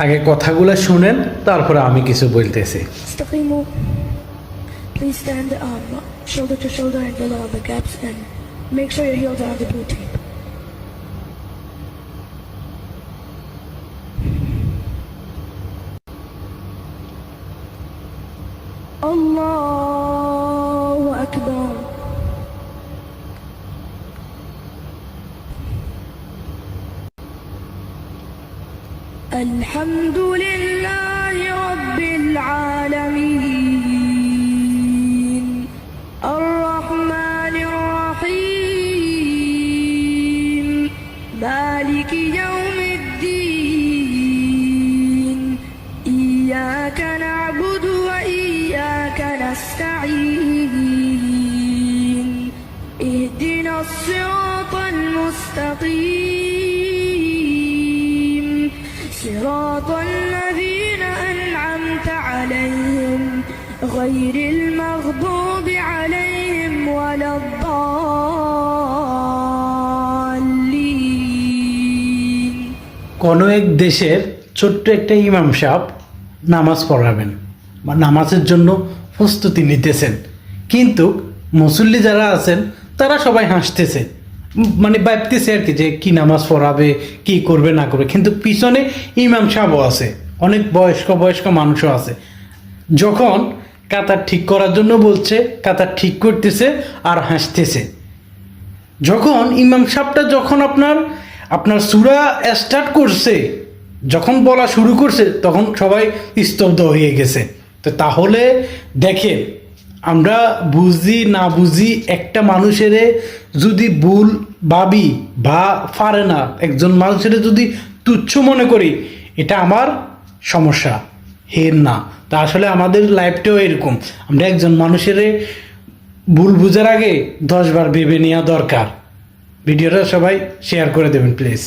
আগে কথাগুলো শুনেন, তারপরে আমি কিছু বলতেছি। استقيموا. Please stand shoulder to shoulder and below the gaps and make sure your heels are on the blue tape. Allahu Akbar. الحمد لله رب العالمين الرحمن الرحيم مالك يوم الدين إياك نعبد وإياك نستعين اهدنا الصراط المستقيم صراط الذين أنعمت عليهم غير المغضوب عليهم ولا الضالين। কোনো এক দেশের ছোট্ট একটা ইমাম সাহেব নামাজ পড়াবেন বা নামাজের জন্য প্রস্তুতি নিতেছেন, কিন্তু মুসল্লি যারা আছেন তারা সবাই হাসতেছে, মানে ভাবতেছে আর কি যে কি নামাজ পড়াবে, কি করবে না করবে, কিন্তু পিছনে ইমাম সাহেবও আছে, অনেক বয়স্ক মানুষও আছে। যখন কাতার ঠিক করার জন্য বলছে, কাতার ঠিক করতেছে আর হাসতেছে। যখন ইমাম সাহেবটা যখন আপনার সূরা স্টার্ট করছে, যখন বলা শুরু করছে, তখন সবাই স্তব্ধ হয়ে গেছে। তো তাহলে দেখেন, আমরা বুঝি না বুঝি একটা মানুষের যদি ভুল ভাবি বা পারে না, একজন মানুষের যদি তুচ্ছ মনে করি, এটা আমার সমস্যা, হের না। তা আসলে আমাদের লাইফটাও এরকম, আমরা একজন মানুষের ভুল বুঝার আগে 10 বার ভেবে নেওয়া দরকার। ভিডিওটা সবাই শেয়ার করে দেবেন প্লিজ।